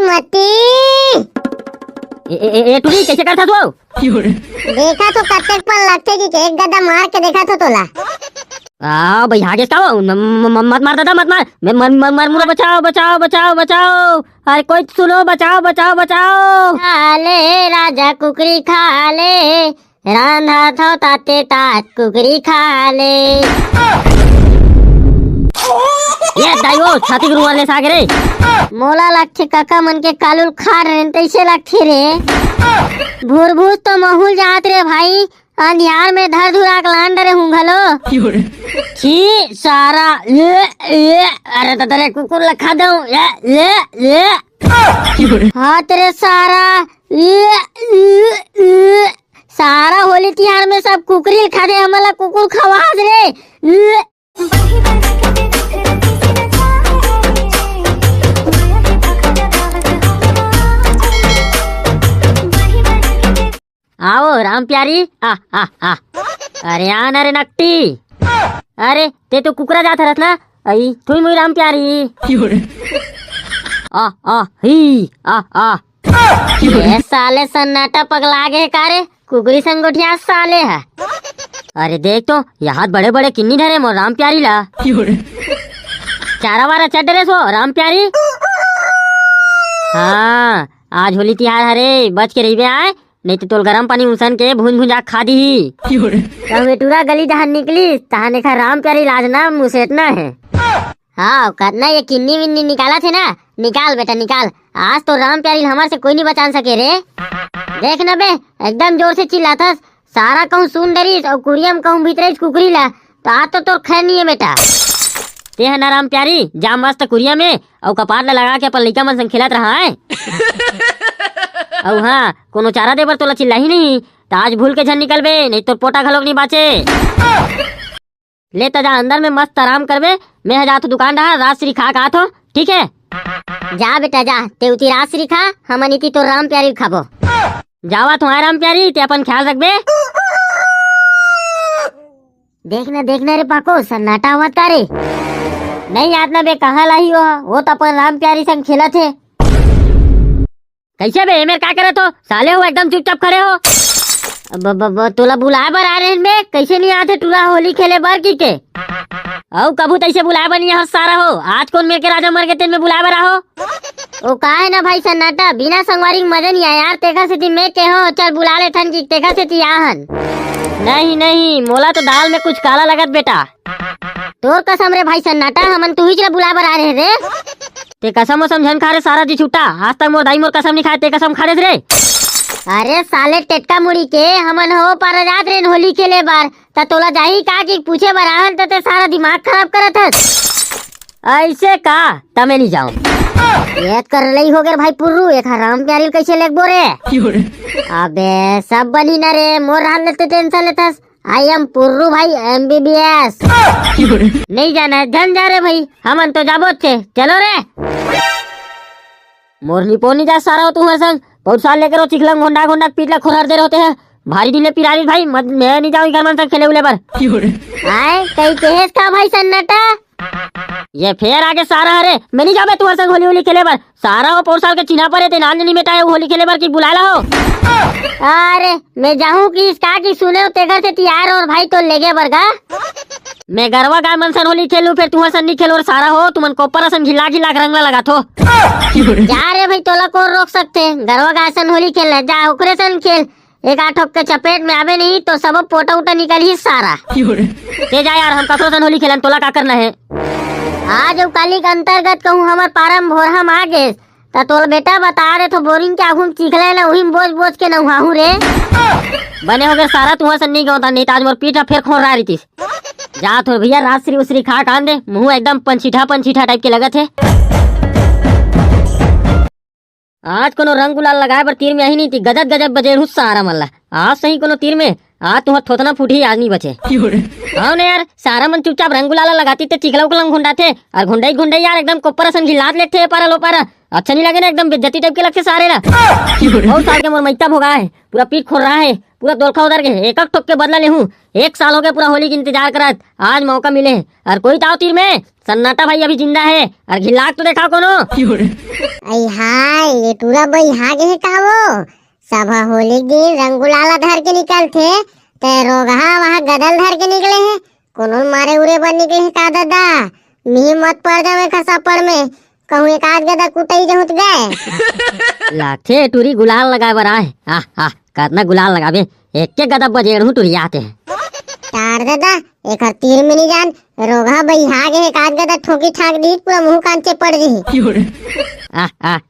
मती ए टुरी कैसे करता तू? देखा तो कत्तेक पर लगते कि एक गदा मार के देखा तो तोला। आ भाई आगे क्या मत मार दादा, मत मार। मैं मर मुरा, बचाओ बचाओ बचाओ बचाओ। अरे कोई सुनो, बचाओ बचाओ बचाओ। खाले राजा कुकरी खाले, रांधा था ताते तात कुकरी खाले। ये दाइयो छाती के रुआले सागे रे। मोला लगथे काका मन के कालुल खा रहे तैसे लगथे रे। भूर भूर तो महूल जात रे भाई, अंधियार में धर धुरा लान डरे हूँ घलो। छी सारा ये अरे तो तेरे कुकुर लखा दो ये हाँ तेरे सारा सारा होली तिहार में सब कुकरी खा दे, हमला कुकुर खवास रे। आओ राम प्यारी आ आ आ। अरे आन अरे नकटी, अरे ते तो कुकरा जात हरस ना। आई तुई मुई राम प्यारी आ ही आ। ये साले सन्नाटा पगला गे कारे, कुकरी संगोठिया साले है। अरे देख तो यहाँ बड़े बड़े किन्नी धरे मोर राम प्यारी ला। चारा वारा चढ़ रे सो राम प्यारी। हाँ आज होली तिहार हरे, बच के रही आए, नहीं तो तोल गरम पानी उसन के भून भूंजा खा दी। टूरा गली जहाँ निकली तहाँ देखा राम प्यारी लाजना मुसेटना है। हाँ करना ये किन्नी विन्नी निकाला थे ना, निकाल बेटा निकाल। आज तो राम प्यारी हमारे से कोई नहीं बचा सके रे। देख न बे एकदम जोर से चिल्लाता, सारा कहूँ सुन डरीस और कुरियम कहूँ भीतर कुकरी ला, तो आज तो खैर नहीं है बेटा। ते है ना राम प्यारी, जा मस्त कुरिया में और कपार ला लगा के अपन लइका मन संग खेलत रहा है। और हाँ कोनो चारा दे बर तोला चिल्ला ही नहीं, तो आज भूल के झन निकल बे, नहीं तो पोटा घलोक नहीं बाचे। ले तो जा अंदर में मस्त आराम करबे, मैं जात दुकान रहा राजश्री खा का आथो, ठीक है? जा बेटा जा, ते उती राजश्री खा, हमन इति तो राम प्यारी खाबो। जावा तुम्हारा राम प्यारी, ते अपन ख्याल रखबे। देखना रे पाको सन्नाटा हुआ तारे। नहीं याद ना बे कहाँ लाई वो तो अपन राम प्यारी संग खेला थे। कैसे बे मेरे क्या करे तो साले हो एकदम चुपचाप खड़े हो। तोला बुलाए बर आ रहे बे, कैसे नहीं आते टूरा होली खेले बर की के? औ कबू तैसे बुलाए बर नहीं सारा हो, आज कौन मेरे के राजा मर के तेन में बुलाए बर हो। ओ का है ना भाई सन्नाटा, बिना संगवारी मजा नहीं आया यार। तेखा से मैं के हो चल बुला ले थन की तेखा से आहन। नहीं मोला तो दाल में कुछ काला लगत बेटा। तोर कसम रे भाई सन्नाटा, हमन तू ही चला बुला बर आ रहे रे। ते कसम समझन खा रे सारा जी छूटा, आज तक मोर दाई मोर कसम नहीं खाए, ते कसम खा रे। अरे साले टेटका मुड़ी के हमन हो पर जात रे होली खेले बार, त तोला जाही का कि पूछे बर आहन त ते सारा दिमाग खराब करत हस। ऐसे का तमे नहीं जाऊं याद कर लई हो गए भाई पुर्रू, एक राम प्यारी कैसे लेगबो रे। अबे सब बनी ना रे, मोर हाल लेते टेंशन लेतस। आई एम पुर्रू भाई MBBS। नहीं जाना जन जा रे भाई, हमन तो जाबो थे, चलो रे। मोर निपो नहीं जा सारा हो तुम्हारे संग, बहुत साल लेकर चिखला घोंडा घोंडा पीटला खुरार दे होते हैं, भारी ढीले पिरारी भाई मत, मैं नहीं जाऊँ घर मन संग खेले उले पर। आए कई केस का भाई सन्नाटा, ये फेर आगे सारा हरे, मैं नहीं जाबे तुम्हारे संग होली खेले बर। सारा हो 4 साल के चिन्हा पर नान नहीं मिटाए होली खेले बर की बुलाला हो। अरे मैं जाऊँ कि इसका की सुने तेगर से तैयार और भाई तो लेगे बरगा। मैं गरवा गाय मन सन होली खेलूं, फिर तुम्हारे सन नहीं खेलो और सारा हो तुमन कोपर सन घिला घिला रंगला लगा थो। जा रे भाई तोला को रोक सकते, गरवा गाय सन होली खेलना जा, ओकरे सन खेल। एक आठोक के चपेट में आवे नहीं तो सब पोटा उटा निकल ही सारा। ते जा यार, हम ककरो सन होली खेलन, तोला का करना है? आज काली के अंतर्गत कहूँ हमार पारम भोर हम आ गए, तो तोल बेटा बता रहे तो बोरिंग के आगू चिखले ना वही बोझ बोझ के नहाहू रे। बने हो गए सारा तुम्हारे सन नहीं गौता, नहीं ताज मोर पीठा फिर खोर रहा रही थी। जा तो भैया राजश्री उसरी खा कान दे, मुँह एकदम पंचीठा टाइप के लगत है। आज कोनो रंग गुलाल लगाए पर तीर में आई नहीं थी, गजब बजेड़ू सारा मल्ला। आज सही कोनो तीर में आज तुम्हारा थोतना फूटी आज नहीं बचे। हाँ ना यार, सारा मन चुपचाप रंग गुलाला लगाती थे, चिखला उखला घुंडा थे और घुंडाई यार एकदम कोपर सन घिलात लेते पारा लो पारा। अच्छा नहीं लगे ना, एकदम बेइज्जती टाइप के लगते सारे ना। बहुत साल के मोर मैता भोगा है, पूरा पीठ खोल रहा है, पूरा दोलखा उधर के एक एक ठोक के बदला ले हूँ। 1 साल हो गया पूरा होली की इंतजार करत, आज मौका मिले और कोई ताव तीर में। सन्नाटा भाई अभी जिंदा है और घिलाक तो देखा कोनो। आई हाय, ये टूरा भाई हागे है का वो सब होली के दिन रंग गुलाला धर के निकलते ते रोगहा वहाँ गदल धर के निकले हैं। कोनो मारे उरे पर निकले हैं का दादा, मी मत पड़ जावे खसापड़ में, कहूँ एक आध गदा कुटई जहुत गए। लाखे टूरी गुलाल लगाए बर आए। कितना गुलाल लगावे, एक के गदा बजेड़ हूँ टूरी आते हैं। तार दादा एक तीर में नहीं जान, रोगहा भाई हागे है का गदा ठोकी ठाक दी पूरा मुंह कांचे पड़ गई।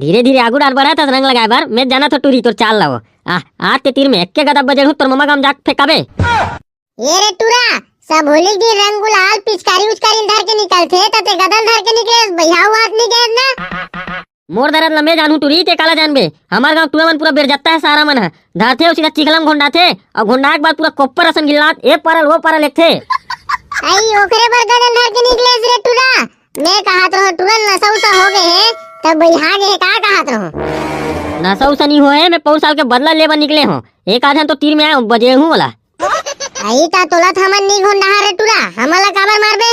धीरे धीरे आगू डाल बढ़ा था रंग लगाए बार, मैं जाना था टूरी तो चाल लाओ। आज के तीर में एक के गदा बजेड़ हूँ तोर ममा गाम जाक फेंकावे। ये रे टूरा सब होली की रंग गुलाल पिचकारी उचकारी धर के निकलते तते गदल धर के निकले, भैया हाथ नहीं गए ना। मोर दरद लंबे जानू टूरी ते काला जानबे, हमार गांव टूरा मन पूरा बेर जाता है सारा मन है धरते उसी का चिखलम घोंडा थे और घोंडा के बाद पूरा कोप्पर असन गिलात एक परल वो परल एक थे। आई ओकरे पर गदल धर के निकले रे टूरा, मैं कहत रहो तुरंत नशा उसा हो गए हैं तब भैया गे का कहत रहो। नशा उसा नहीं हुए, मैं 5 साल के बदला लेबर निकले हूँ, एक आधन तो तीर में आए बजे हूँ बोला। आई ता तोला हमन नहीं घोंडा रे टूरा, हमला काबर मारबे।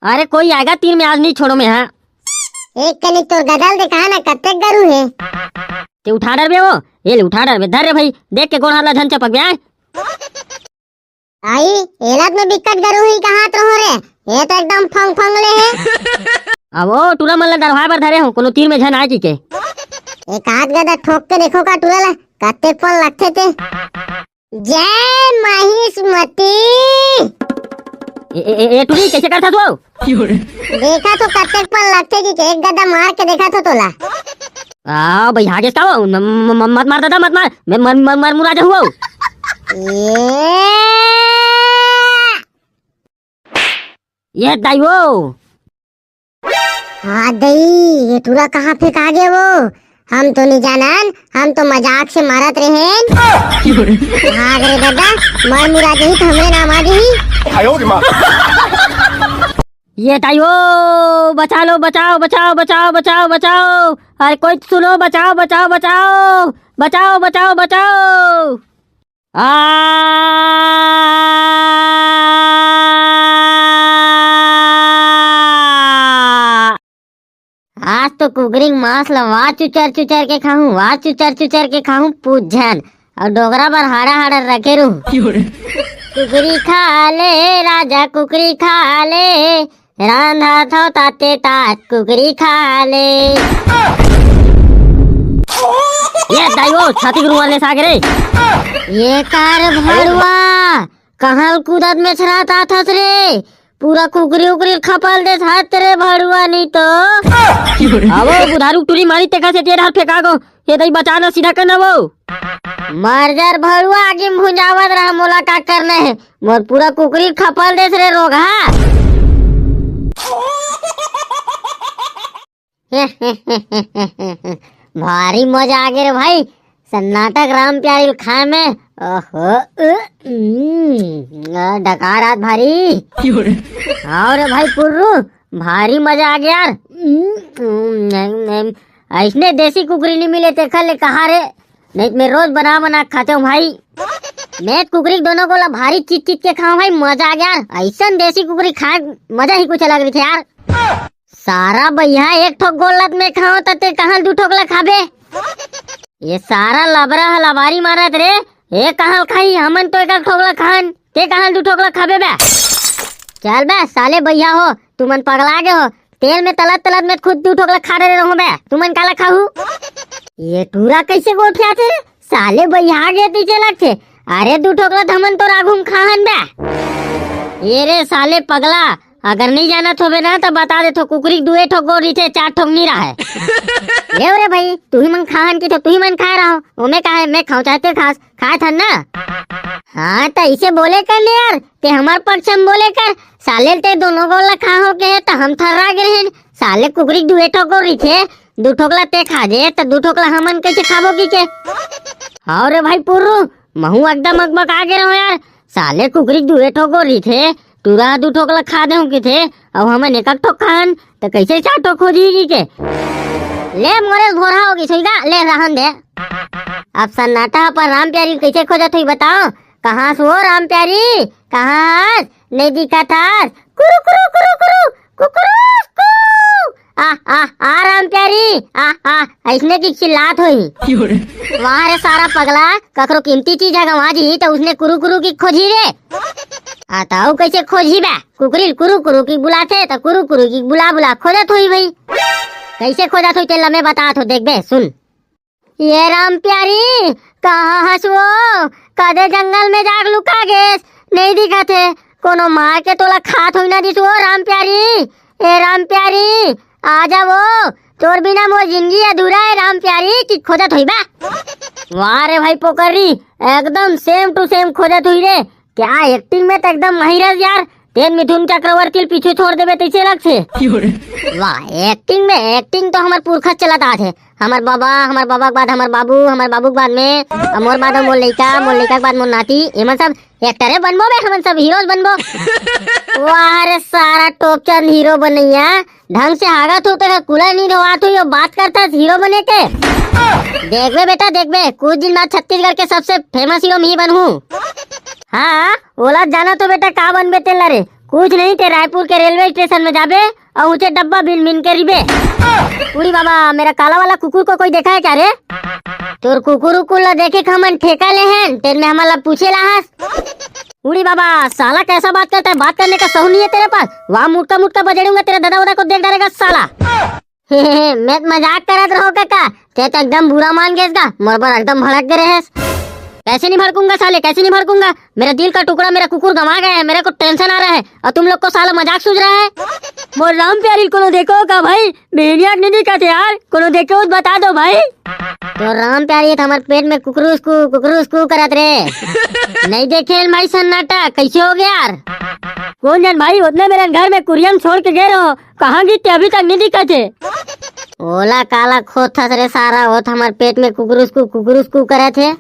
अरे कोई आएगा तीर में, आज नहीं छोड़ो मैं। हाँ एक कनिक तोर गदल देखा ना कत्ते गरू है ते उठा डर बे वो, ये ले उठा डर बे, धर रे भाई देख के गोड़ हाथ ला झन चपक बे। आई एलत में बिकट गरू ही कहात रहो रे, ये तो एकदम फंग फंगले है। अब वो टूरा मन ला दरवाजे पर धरे हूँ, कोनो तीर में झन आए जी के। एक आध गदा ठोक के देखो का टूरा ला कत्ते पल लगते थे। जय महिष्मती। ए टूरी कैसे करता तू? देखा तो कत्ते पल लगते कि एक गदा मार के देखा तो तोला। भाई आगे का मत मार दादा, मत मार, मैं मर मुरा जाऊँ। ये दाई वो हाँ दई, ये टूरा कहाँ फेंका गए वो, हम तो नहीं जानन, हम तो मजाक से मारत रहे। भाग रे दादा, मर मुरा जही तो हमरे नाम आ जही। ये ताई वो बचा लो, बचाओ बचाओ बचाओ बचाओ बचाओ, अरे कोई सुनो, बचाओ बचाओ बचाओ बचाओ बचाओ बचाओ। आज तो कुकरी मांस लवा चुचर चुचर के खाऊं, वाह चुचर चुचर के खाऊं पूजन और डोगरा पर हाड़ा हाड़ा रखे रू। कुकरी खा ले राजा कुकरी खा ले, रांधा था ताते तात कुकरी खा ले। ये दाइयो छाती गुरु वाले सागरे, ये कार भड़ुआ कहाँ कूदत में छराता था रे, पूरा कुकरी उकरी खपल दे हाथ रे भड़ुआ नहीं तो। अब बुधारू टूरी मारी ते कैसे तेरे हाथ फेंका गो, ये दई बचाना सीधा करना वो। मर्जर भड़ुआ आगे भुंजावत रहा, मोला का करना है, मोर पूरा कुकरी खपल दे रे रोगा। भारी मजा आ गया रे भाई, सन्नाटक राम प्यारी खाए में। ओहो डकार रात भारी। और भाई पुर्रू भारी मजा आ गया यार। ऐसने देसी कुकरी नहीं मिले थे खले कहा रे, नहीं मैं रोज बना बना खाते हूँ भाई। मैं कुकरी दोनों को ला भारी चीट चीट के खाऊं भाई, मजा आ गया यार। ऐसा देसी कुकरी खाए मजा ही कुछ अलग रही थे यार। सारा भैया एक ठोक गोलत में खाओ तते कहाँ 2 ठोकला खाबे, ये सारा लबरा लबारी मारत रे, ये कहाँ खाई, हमन तो एक ठोकला खान, ते कहाँ 2 ठोकला खाबे बे। चल बे साले भैया हो, तुमन पगला गए हो, तेल में तलत तलत में खुद 2 ठोकला खा रहे रहो बे, तुमन काला खाऊ। ये टूरा कैसे गोठ आते रे, साले भैया गए पीछे लगते, अरे 2 ठोकला धमन तो राघुम खाहन बे। ये रे साले पगला, अगर नहीं जाना तो ना तो बता दे तो, कुकरी 2 ठोक गोड़ रही थे, 4 ठोक नहीं रहा है। ये रे भाई तू ही मन खाहन की तो तू ही मन खा रहा हो, उमे कहा है मैं खाऊं चाहते खास खाए था ना। हाँ तो इसे बोले कर ले यार, ते हमार पक्ष हम बोले कर, साले ते दोनों गोला खा हो के तो हम थर्रा गए हैं। साले कुकरी 2 ठोक गोड़ रही थे, 2 ठोकला ते खा जे तो 2 ठोकला हमन कैसे खाबो की के। हाँ रे भाई पुर्रू महू एकदम अगमग आ गए रहो यार, साले कुकरी 2 ठोक गोड़ रही थे, टूरा 2 ठोकला खा दे के थे, अब हमें 1 ठोक खान तो कैसे 4 ठोक हो जाएगी के। ले मोरे भोरा होगी सुईगा ले रहन दे। अब सन्नाटा पर राम प्यारी कैसे खोजत हुई बताओ। कहाँ से हो राम प्यारी, कहाँ नहीं दिखा था। कुरु कुरु कुरु कुरु कुकुरु आ राम प्यारी आ इसने की चिल्लात हुई। वहाँ रे सारा पगला ककरो कीमती चीज है वहाँ जी तो उसने कुरु कुरु की खोजी रे। आता कैसे खोजी बा, कुकरी कुरु कुरु की बुलाते तो कुरु कुरु की बुला बुला खोजत हुई भाई। कैसे खोजत हुई तेल मैं बता तो देख बे सुन। ये राम प्यारी कहाँ हंसो, कदे जंगल में जाग लुका गेस नहीं दिखा थे। कोनो मार के तोला खात हुई ना दिसो राम प्यारी। ए राम प्यारी आ जाओ, तोर बिना मोर जिंदगी अधूरा है राम प्यारी की खोजत हुई बा। वाह रे भाई पोकरी एकदम सेम टू सेम खोजत हुई रे। क्या एक्टिंग में तो एकदम माहिर यार। तेन मिथुन चक्रवर्ती पीछे छोड़ देवे तैसे लग से। वाह एक्टिंग तो हमार पुरखा चलत आ थे। हमार बाबा के बाद हमार बाबू के बाद में मोर बाद मोर लइका के बाद मोर नाती एमन सब एक्टरे बनबो बे, हमन सब हीरोज बनबो। वाह रे सारा टोपचंद हीरो बनैया ढंग से हागत हो तो कुला नहीं रोआत हुई बात करता हीरो बने के। देखबे बेटा देखबे कुछ दिन बाद छत्तीसगढ़ के सबसे फेमस हीरो मी बनूं। हाँ ओला जाना तो बेटा का बनबे तेला रे, कुछ नहीं ते रायपुर के रेलवे स्टेशन में जाबे और ऊंचे डब्बा बिन बिन के रिबे। उड़ी बाबा मेरा काला वाला कुकुर को कोई देखा है क्या रे? तोर कुकुर उकुर ला देखे के हमन ठेका ले हैं तेरे में हमारा पूछे लाहस। उड़ी बाबा साला कैसा बात करता है, बात करने का सहू नहीं है तेरे पास। वहाँ मुटका मुटका बजड़ूंगा तेरे दादा वादा को देख डालेगा साला। मैं मजाक करत रहो काका, ते तो एकदम बुरा मान गए इसका मोर पर एकदम भड़क गए रहे। कैसे नहीं भड़कूंगा साले, कैसे नहीं भड़कूंगा। मेरा दिल का टुकड़ा मेरा कुकुर गंवा गया है, मेरे को टेंशन आ रहा है और तुम लोग को साला मजाक सूझ रहा है। मोर राम प्यारी को देखो का भाई बेनियाक नहीं दिखा थे यार, को देखो बता दो भाई। तो राम प्यारी तो हमारे पेट में कुकरू करत रे। नहीं देखे भाई सन्नाटा कैसे हो गया यार। कौन जान भाई उतने मेरे घर में कुरियन छोड़ के गए रहो, कहाँ गिरते अभी तक नहीं दिखा थे। ओला काला खोद था रे सारा हो हमारे पेट में कुकरू करे थे।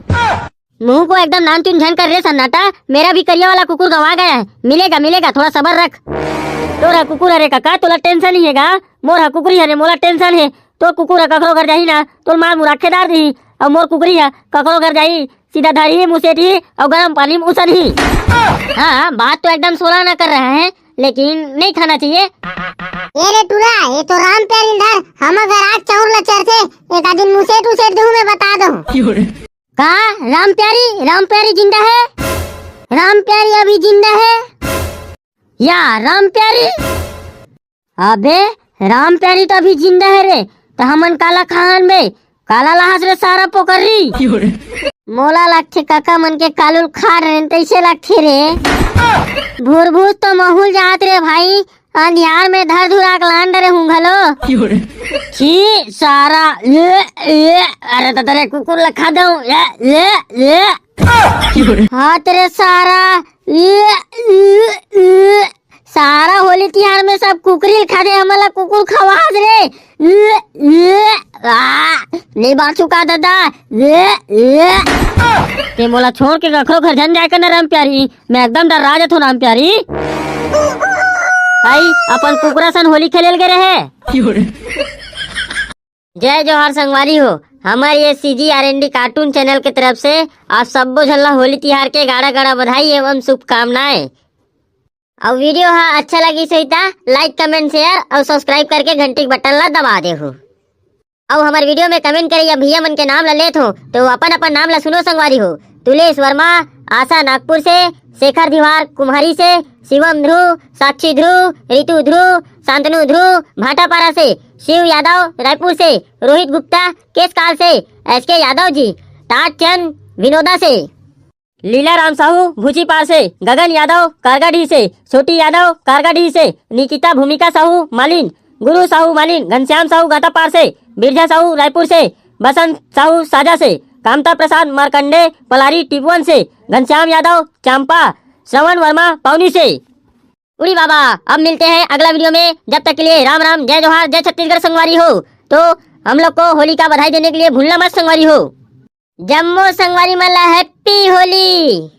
मुंह को एकदम नान तुन झन कर रे सन्नाटा, मेरा भी करिया वाला कुकुर गंवा गया है। मिलेगा थोड़ा सबर रख। तोरा कुकुर हरे काका तोला टेंशन ही हैगा, मोर कुकुरी हरे मोला टेंशन है। तो कुकुर ककरो घर जाही ना तो मार मुराखेदार दी और मोर कुकुरी है ककरो घर जाही सीधा धरी मुसेठी और गर्म पानी में उसनी। हाँ बात तो एकदम सोला ना कर रहा है लेकिन नहीं खाना चाहिए। ये रे टूरा ये तो राम प्यारी धर हम घर आज चाउर लचर थे एक दिन मुसेठ उसेठ दूं मैं बता दो। कहा राम प्यारी जिंदा है? राम प्यारी अभी जिंदा है या राम प्यारी? अबे राम प्यारी तो अभी जिंदा है रे, तो हमन काला खान में काला लहास रे सारा पोकरी मोला लगथे काका मन के कालुल खा रहे तैसे लगथे रे। भूर तो महूल जात रे भाई, अंधियार में धर धुरा लान डरे हूँ घलो। छी सारा अरे तो तेरे कुकुर ला खा दऊं हाँ तेरे सारा होली तिहार में सब कुकरी खा दे हमारा कुकुर खवास रे। नहीं बात चुका दादा ते मोला छोड़ के कखरो घर जन जाए ना राम प्यारी, मैं एकदम डर राजत हूँ राम प्यारी। भाई अपन कुकुरा सन होली खेलेल गए रहे। जय जोहार संगवारी हो, हमारे ये CGRND कार्टून चैनल की तरफ से आप सबको झल्ला होली तिहार के गाड़ा बधाई एवं शुभकामनाएं। और वीडियो हाँ अच्छा लगी सही था लाइक कमेंट शेयर और सब्सक्राइब करके घंटी के बटन ला दबा दे हो। और हमारे वीडियो में कमेंट करे या भैया मन के नाम ला लेत हो तो अपन नाम ला सुनो संगवारी हो। तुलेश वर्मा आशा नागपुर से, शेखर दीवार कुम्हारी से, शिवम ध्रुव, साक्षी ध्रुव, रितु ध्रुव, शांतनु ध्रुव भाटापारा से, शिव यादव रायपुर से, रोहित गुप्ता केसकाल से, SK यादव जी टाट चंद विनोदा से, लीला राम साहू भूचीपार से, गगन यादव कारगाढ़ी से, छोटी यादव कारगाढ़ी से, निकिता भूमिका साहू मालिन, गुरु साहू मालिन, घनश्याम साहू गातापार से, बिरजा साहू रायपुर से, बसंत साहू साजा से, कामता प्रसाद मारकंडे पलारी टिपवन से, घनश्याम यादव चांपा, श्रवण वर्मा पौनी से। उड़ी बाबा अब मिलते हैं अगला वीडियो में, जब तक के लिए राम राम, जय जोहार, जय छत्तीसगढ़ संगवारी हो। तो हम लोग को होली का बधाई देने के लिए भूलना मत संगवारी हो। जम्मू संगवारी मल्ला हैप्पी होली।